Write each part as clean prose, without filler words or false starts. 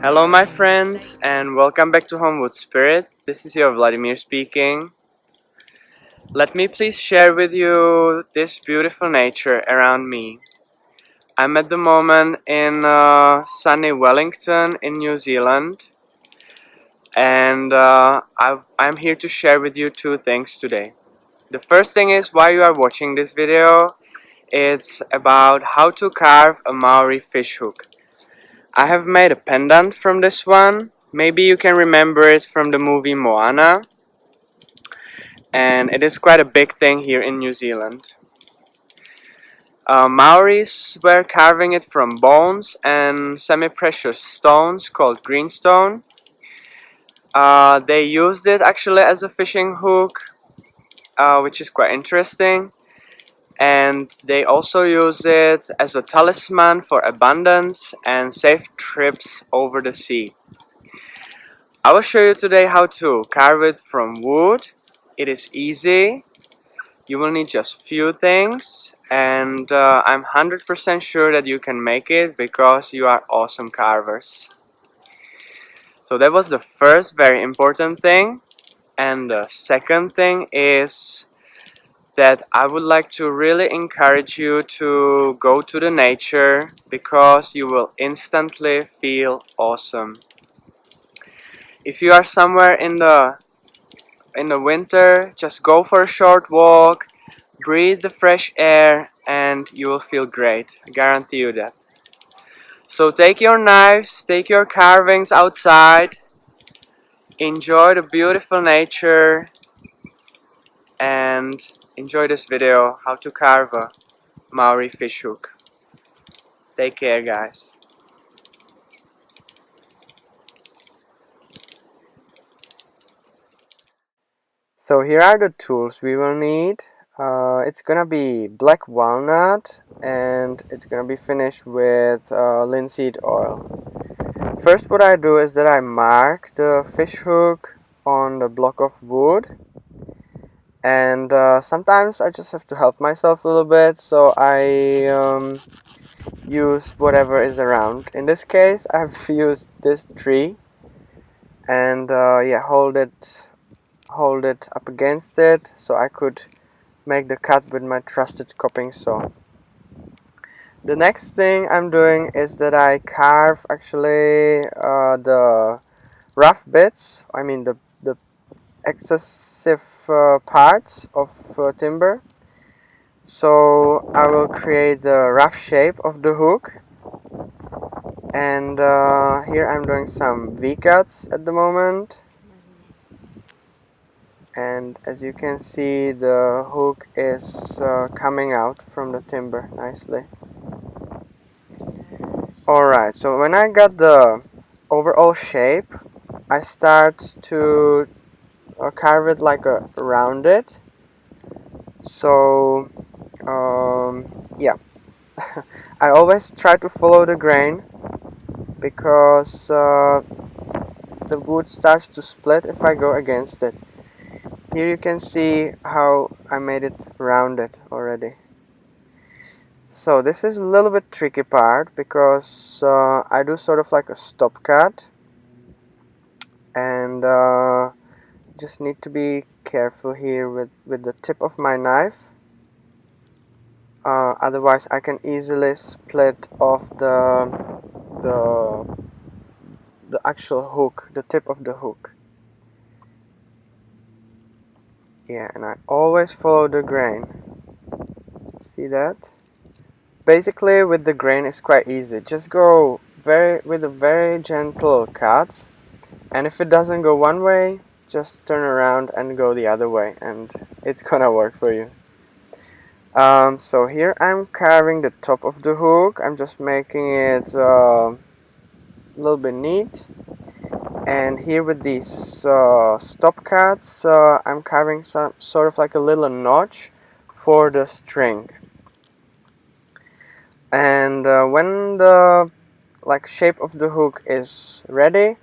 Hello, my friends, and welcome back to Homewood Spirit. This is your Vladimir speaking. Let me please share with you this beautiful nature around me. I'm at the moment in sunny Wellington in New Zealand, and I'm here to share with you two things today. The first thing is why you are watching this video. It's about how to carve a Maori fish hook. I have made a pendant from this one. Maybe you can remember it from the movie Moana, and it is quite a big thing here in New Zealand. Maoris were carving it from bones and semi-precious stones called greenstone. They used it actually as a fishing hook, which is quite interesting. And they also use it as a talisman for abundance and safe trips over the sea. I will show you today how to carve it from wood. It is easy. You will need just few things, and I'm 100% sure that you can make it because you are awesome carvers. So that was the first very important thing, and the second thing is that I would like to really encourage you to go to the nature because you will instantly feel awesome. If you are somewhere in the winter, just go for a short walk, breathe the fresh air, and you will feel great. I guarantee you that. So take your knives, take your carvings outside, enjoy the beautiful nature, and enjoy this video how to carve a Maori fish hook. Take care, guys. So here are the tools we will need. It's gonna be black walnut, and it's gonna be finished with linseed oil. First, what I do is that I mark the fish hook on the block of wood, and sometimes I just have to help myself a little bit, so I use whatever is around. In this case, I've used this tree, and yeah, hold it up against it so I could make the cut with my trusted coping saw. The next thing I'm doing is that I carve actually the rough bits, I mean the excessive parts of timber. So I will create the rough shape of the hook, and here I'm doing some V-cuts at the moment. And as you can see, the hook is coming out from the timber nicely. Alright, so when I got the overall shape, I start to carve it like a rounded. So yeah, I always try to follow the grain because the wood starts to split if I go against it. Here you can see how I made it rounded already. So this is a little bit tricky part because I do sort of like a stop cut, and just need to be careful here with the tip of my knife. Otherwise I can easily split off the actual hook, the tip of the hook. Yeah, and I always follow the grain. See that? Basically with the grain it's quite easy. Just go with a very gentle cut, and if it doesn't go one way, just turn around and go the other way, and it's gonna work for you. So here I'm carving the top of the hook. I'm just making it a little bit neat, and here with these stop cuts I'm carving some sort of like a little notch for the string. And when the shape of the hook is ready,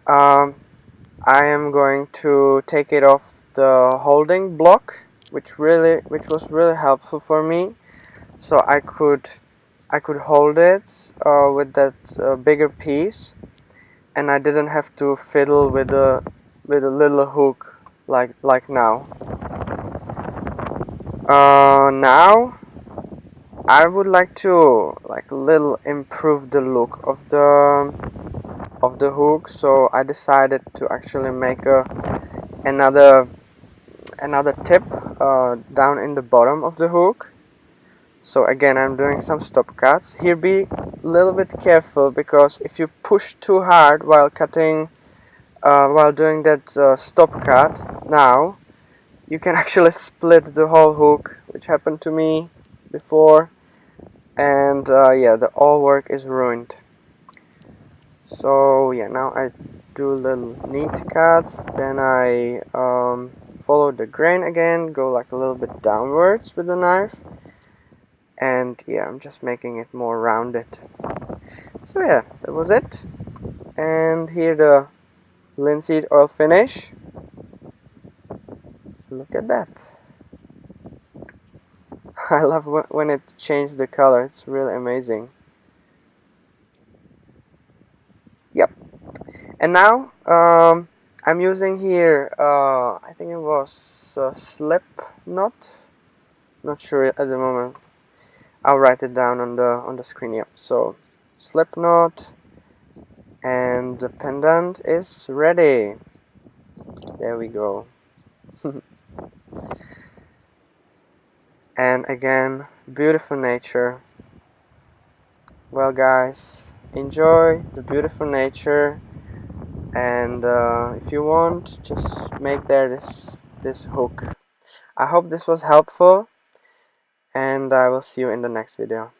I am going to take it off the holding block, which was really helpful for me, so I could hold it with that bigger piece, and I didn't have to fiddle with a little hook like now. Now I would like to like little improve the look of the hook, so I decided to actually make another tip down in the bottom of the hook. So again, I'm doing some stop cuts. Here, be a little bit careful, because if you push too hard while cutting, while doing that stop cut, now you can actually split the whole hook, which happened to me before, and yeah, the all work is ruined. So yeah, now I do little neat cuts, then I follow the grain again, go like a little bit downwards with the knife, and yeah, I'm just making it more rounded. So yeah, that was it. And here the linseed oil finish. Look at that. I love when it changed the color, it's really amazing. Yep. And now I'm using here I think it was slip knot, not sure at the moment. I'll write it down on the screen. Yep. So slip knot, and the pendant is ready. There we go. And again, beautiful nature. Well guys, enjoy the beautiful nature, and if you want, just make there this hook. I hope this was helpful, and I will see you in the next video.